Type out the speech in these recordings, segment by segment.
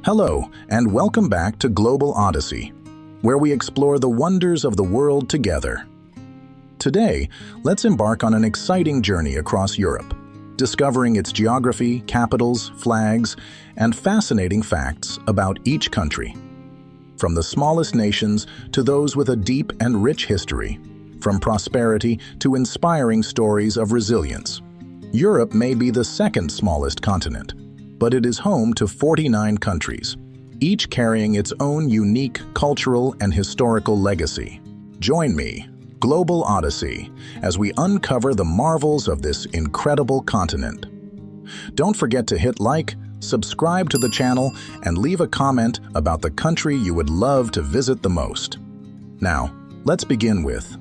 Hello, and welcome back to Global Odyssey, where we explore the wonders of the world together. Today, let's embark on an exciting journey across Europe, discovering its geography, capitals, flags, and fascinating facts about each country. From the smallest nations to those with a deep and rich history, from prosperity to inspiring stories of resilience. Europe may be the second smallest continent, but it is home to 49 countries, each carrying its own unique cultural and historical legacy. Join me, Global Odyssey, as we uncover the marvels of this incredible continent. Don't forget to hit like, subscribe to the channel, and leave a comment about the country you would love to visit the most. Now, let's begin with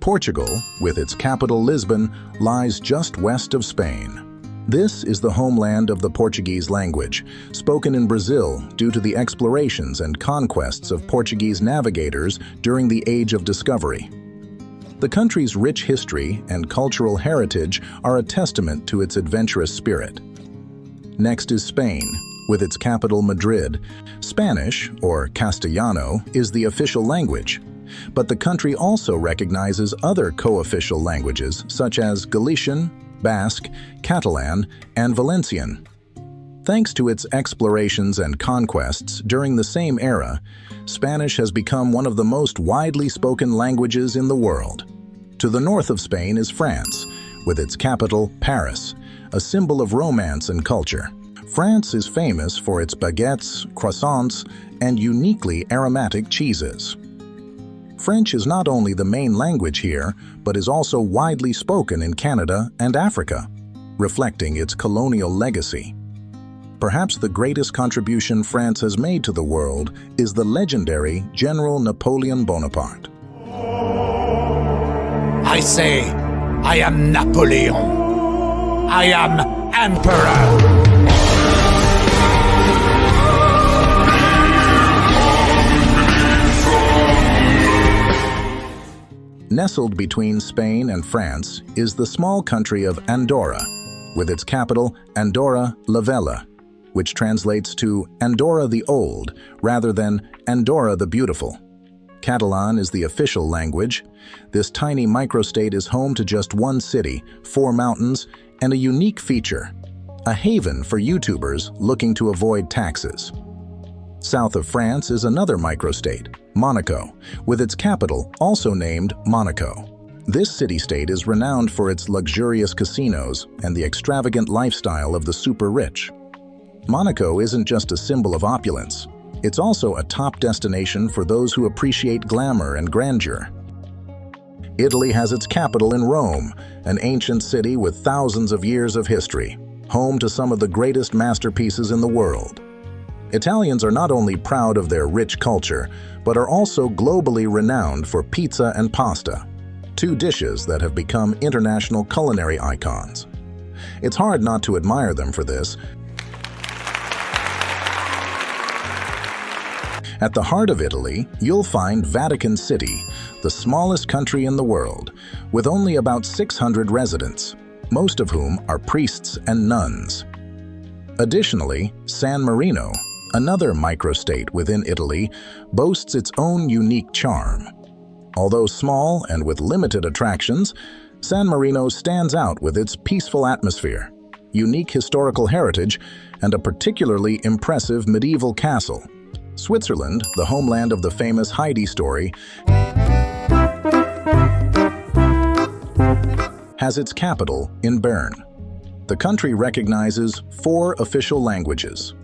Portugal, with its capital Lisbon, lies just west of Spain. This is the homeland of the Portuguese language, spoken in Brazil due to the explorations and conquests of Portuguese navigators during the Age of Discovery. The country's rich history and cultural heritage are a testament to its adventurous spirit. Next is Spain, with its capital Madrid. Spanish, or Castellano, is the official language, but the country also recognizes other co-official languages such as Galician, Basque, Catalan, and Valencian. Thanks to its explorations and conquests during the same era, Spanish has become one of the most widely spoken languages in the world. To the north of Spain is France, with its capital Paris, a symbol of romance and culture. France is famous for its baguettes, croissants, and uniquely aromatic cheeses. French is not only the main language here, but is also widely spoken in Canada and Africa, reflecting its colonial legacy. Perhaps the greatest contribution France has made to the world is the legendary General Napoleon Bonaparte. I say, I am Napoleon. I am Emperor. Nestled between Spain and France is the small country of Andorra, with its capital Andorra la Vella, which translates to Andorra the Old rather than Andorra the Beautiful. Catalan is the official language. This tiny microstate is home to just one city, 4 mountains, and a unique feature, a haven for YouTubers looking to avoid taxes. South of France is another microstate, Monaco, with its capital also named Monaco. This city-state is renowned for its luxurious casinos and the extravagant lifestyle of the super-rich. Monaco isn't just a symbol of opulence, it's also a top destination for those who appreciate glamour and grandeur. Italy has its capital in Rome, an ancient city with thousands of years of history, home to some of the greatest masterpieces in the world. Italians are not only proud of their rich culture, but are also globally renowned for pizza and pasta, 2 dishes that have become international culinary icons. It's hard not to admire them for this. At the heart of Italy, you'll find Vatican City, the smallest country in the world, with only about 600 residents, most of whom are priests and nuns. Additionally, San Marino, another microstate within Italy, boasts its own unique charm. Although small and with limited attractions, San Marino stands out with its peaceful atmosphere, unique historical heritage, and a particularly impressive medieval castle. Switzerland, the homeland of the famous Heidi story, has its capital in Bern. The country recognizes 4 official languages: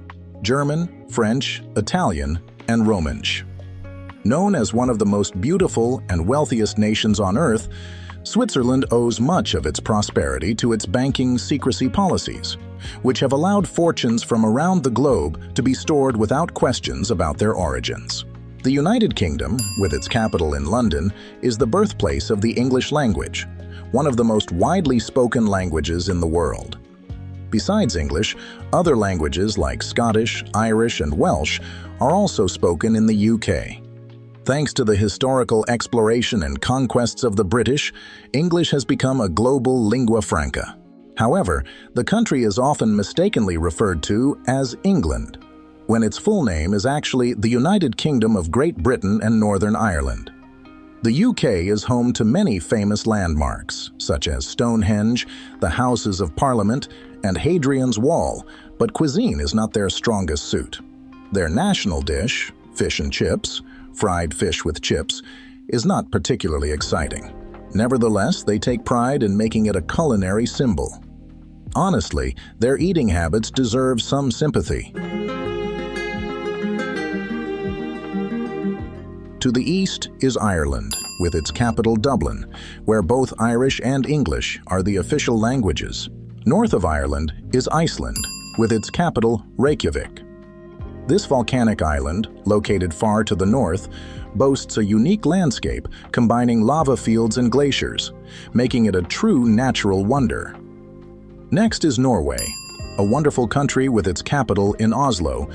German, French, Italian, and Romansh. Known as one of the most beautiful and wealthiest nations on Earth, Switzerland owes much of its prosperity to its banking secrecy policies, which have allowed fortunes from around the globe to be stored without questions about their origins. The United Kingdom, with its capital in London, is the birthplace of the English language, one of the most widely spoken languages in the world. Besides English, other languages like Scottish, Irish, and Welsh are also spoken in the UK. Thanks to the historical exploration and conquests of the British, English has become a global lingua franca. However, the country is often mistakenly referred to as England. when its full name is actually the United Kingdom of Great Britain and Northern Ireland. The UK is home to many famous landmarks, such as Stonehenge, the Houses of Parliament, and Hadrian's Wall, but cuisine is not their strongest suit. Their national dish, fish and chips, fried fish with chips, is not particularly exciting. Nevertheless, they take pride in making it a culinary symbol. Honestly, their eating habits deserve some sympathy. To the east is Ireland, with its capital Dublin, where both Irish and English are the official languages. North of Ireland is Iceland, with its capital Reykjavik. This volcanic island, located far to the north, boasts a unique landscape combining lava fields and glaciers, making it a true natural wonder. Next is Norway, a wonderful country with its capital in Oslo.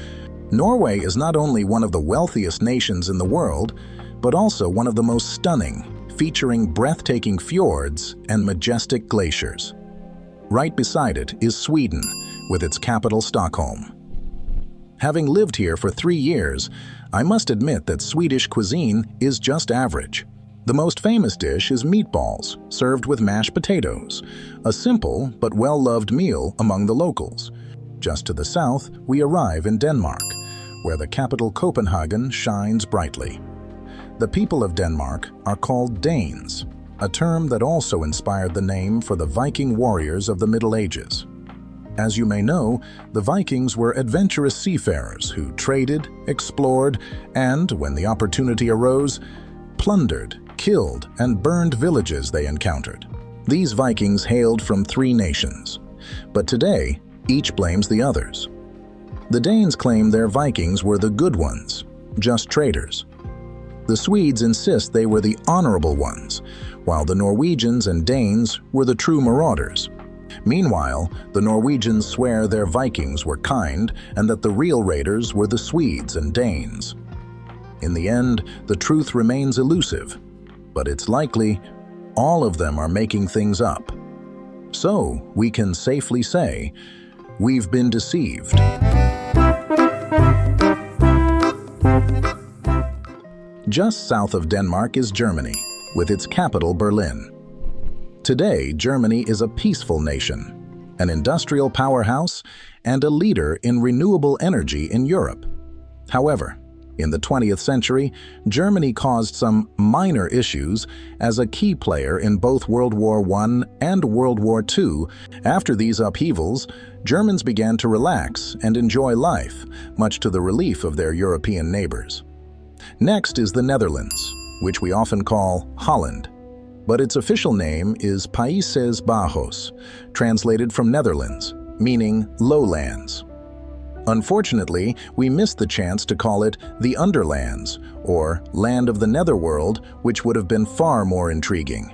Norway is not only one of the wealthiest nations in the world, but also one of the most stunning, featuring breathtaking fjords and majestic glaciers. Right beside it is Sweden, with its capital Stockholm. Having lived here for 3 years, I must admit that Swedish cuisine is just average. The most famous dish is meatballs, served with mashed potatoes, a simple but well-loved meal among the locals. Just to the south, we arrive in Denmark, where the capital Copenhagen shines brightly. The people of Denmark are called Danes, a term that also inspired the name for the Viking warriors of the Middle Ages. As you may know, the Vikings were adventurous seafarers who traded, explored, and, when the opportunity arose, plundered, killed, and burned villages they encountered. These Vikings hailed from 3 nations, but today, each blames the others. The Danes claim their Vikings were the good ones, just traders. The Swedes insist they were the honorable ones, while the Norwegians and Danes were the true marauders. Meanwhile, the Norwegians swear their Vikings were kind and that the real raiders were the Swedes and Danes. In the end, the truth remains elusive, but it's likely all of them are making things up. So, we can safely say, we've been deceived. Just south of Denmark is Germany, with its capital Berlin. Today, Germany is a peaceful nation, an industrial powerhouse, and a leader in renewable energy in Europe. However, in the 20th century, Germany caused some minor issues as a key player in both World War I and World War II. After these upheavals, Germans began to relax and enjoy life, much to the relief of their European neighbors. Next is the Netherlands, which we often call Holland, but its official name is Países Bajos, translated from Netherlands, meaning lowlands. Unfortunately, we missed the chance to call it the Underlands, or Land of the Netherworld, which would have been far more intriguing.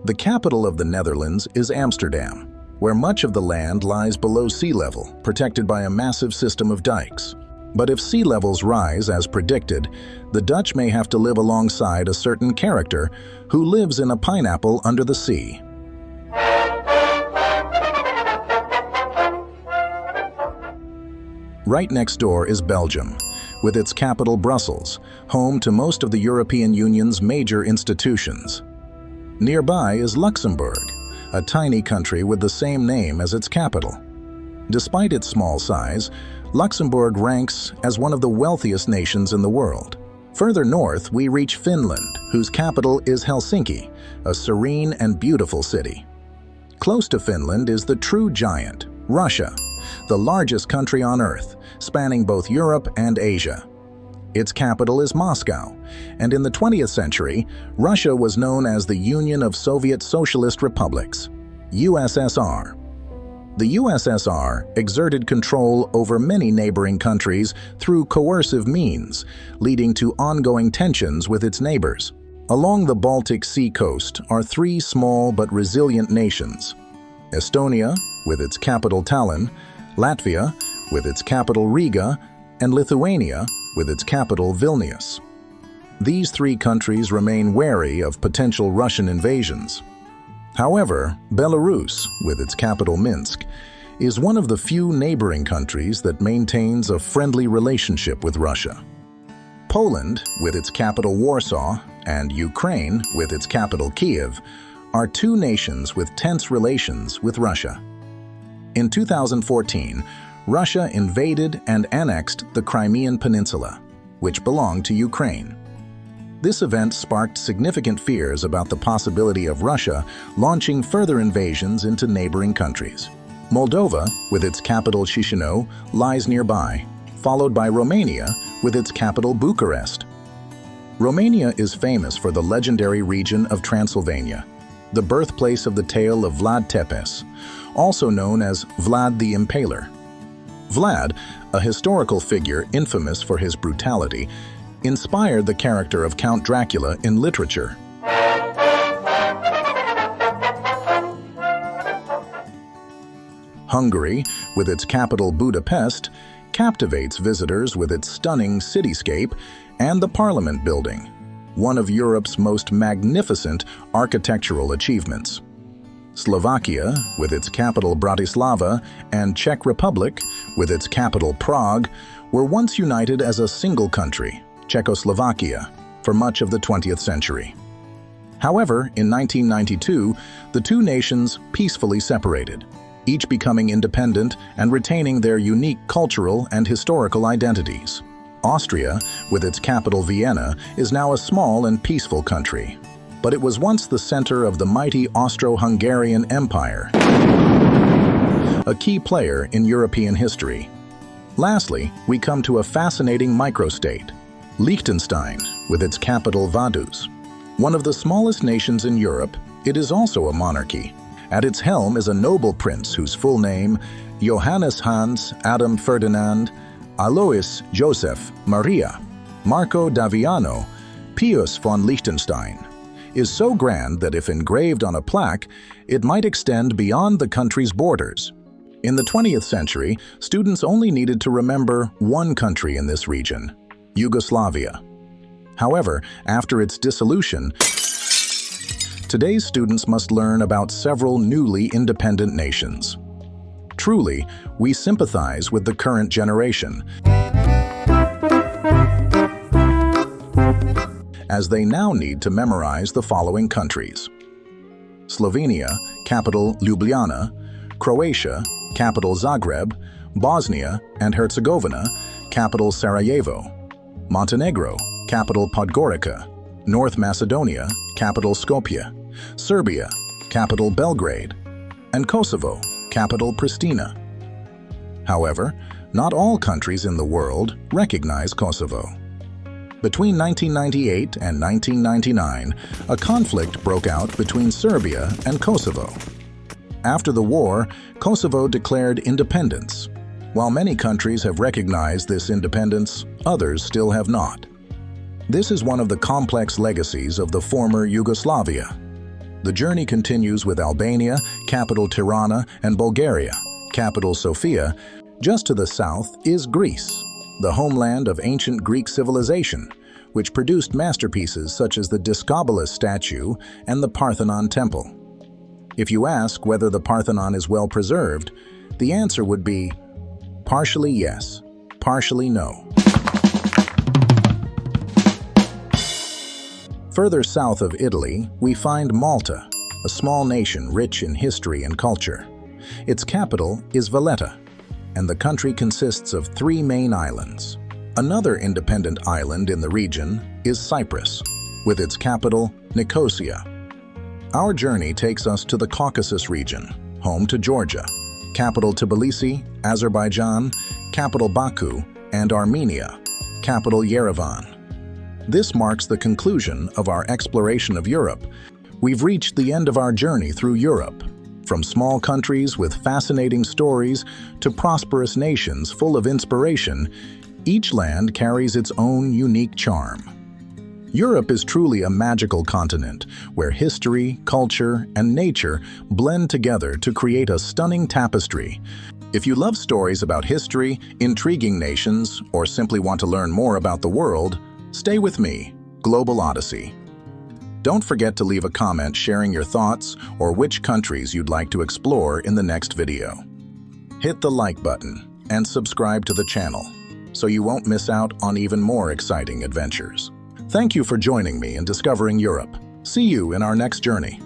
The capital of the Netherlands is Amsterdam, where much of the land lies below sea level, protected by a massive system of dikes. But if sea levels rise as predicted, the Dutch may have to live alongside a certain character who lives in a pineapple under the sea. Right next door is Belgium, with its capital Brussels, home to most of the European Union's major institutions. Nearby is Luxembourg, a tiny country with the same name as its capital. Despite its small size, Luxembourg ranks as one of the wealthiest nations in the world. Further north, we reach Finland, whose capital is Helsinki, a serene and beautiful city. Close to Finland is the true giant, Russia, the largest country on Earth, spanning both Europe and Asia. Its capital is Moscow, and in the 20th century, Russia was known as the Union of Soviet Socialist Republics, USSR. The USSR exerted control over many neighboring countries through coercive means, leading to ongoing tensions with its neighbors. Along the Baltic Sea coast are 3 small but resilient nations: Estonia, with its capital Tallinn, Latvia, with its capital Riga, and Lithuania, with its capital Vilnius. These 3 countries remain wary of potential Russian invasions. However, Belarus, with its capital Minsk, is one of the few neighboring countries that maintains a friendly relationship with Russia. Poland, with its capital Warsaw, and Ukraine, with its capital Kiev, are two nations with tense relations with Russia. In 2014, Russia invaded and annexed the Crimean Peninsula, which belonged to Ukraine. This event sparked significant fears about the possibility of Russia launching further invasions into neighboring countries. Moldova, with its capital Chisinau, lies nearby, followed by Romania, with its capital Bucharest. Romania is famous for the legendary region of Transylvania, the birthplace of the tale of Vlad Tepes, also known as Vlad the Impaler. Vlad, a historical figure infamous for his brutality, inspired the character of Count Dracula in literature. Hungary, with its capital Budapest, captivates visitors with its stunning cityscape and the Parliament building, one of Europe's most magnificent architectural achievements. Slovakia, with its capital Bratislava, and Czech Republic, with its capital Prague, were once united as a single country, Czechoslovakia, for much of the 20th century. However, in 1992, the two nations peacefully separated, each becoming independent and retaining their unique cultural and historical identities. Austria, with its capital Vienna, is now a small and peaceful country, but it was once the center of the mighty Austro-Hungarian Empire, a key player in European history. Lastly, we come to a fascinating microstate, Liechtenstein, with its capital Vaduz. One of the smallest nations in Europe, it is also a monarchy. At its helm is a noble prince whose full name, Johannes Hans Adam Ferdinand Alois Joseph Maria Marco Daviano Pius von Liechtenstein, is so grand that if engraved on a plaque, it might extend beyond the country's borders. In the 20th century, students only needed to remember one country in this region, Yugoslavia. However, after its dissolution, today's students must learn about several newly independent nations. Truly, we sympathize with the current generation, as they now need to memorize the following countries: Slovenia, capital Ljubljana; Croatia, capital Zagreb; Bosnia and Herzegovina, capital Sarajevo; Montenegro, capital Podgorica; North Macedonia, capital Skopje; Serbia, capital Belgrade; and Kosovo, capital Pristina. However, not all countries in the world recognize Kosovo. Between 1998 and 1999, a conflict broke out between Serbia and Kosovo. After the war, Kosovo declared independence. While many countries have recognized this independence, others still have not. This is one of the complex legacies of the former Yugoslavia. The journey continues with Albania, capital Tirana, and Bulgaria, capital Sofia. Just to the south is Greece, the homeland of ancient Greek civilization, which produced masterpieces such as the Discobolus statue and the Parthenon temple. If you ask whether the Parthenon is well preserved, the answer would be partially yes, partially no. Further south of Italy, we find Malta, a small nation rich in history and culture. Its capital is Valletta, and the country consists of 3 main islands. Another independent island in the region is Cyprus, with its capital Nicosia. Our journey takes us to the Caucasus region, home to Georgia, capital Tbilisi, Azerbaijan, capital Baku, and Armenia, capital Yerevan. This marks the conclusion of our exploration of Europe. We've reached the end of our journey through Europe. From small countries with fascinating stories to prosperous nations full of inspiration, each land carries its own unique charm. Europe is truly a magical continent where history, culture, and nature blend together to create a stunning tapestry. If you love stories about history, intriguing nations, or simply want to learn more about the world, stay with me, Global Odyssey. Don't forget to leave a comment sharing your thoughts or which countries you'd like to explore in the next video. Hit the like button and subscribe to the channel so you won't miss out on even more exciting adventures. Thank you for joining me in discovering Europe. See you in our next journey.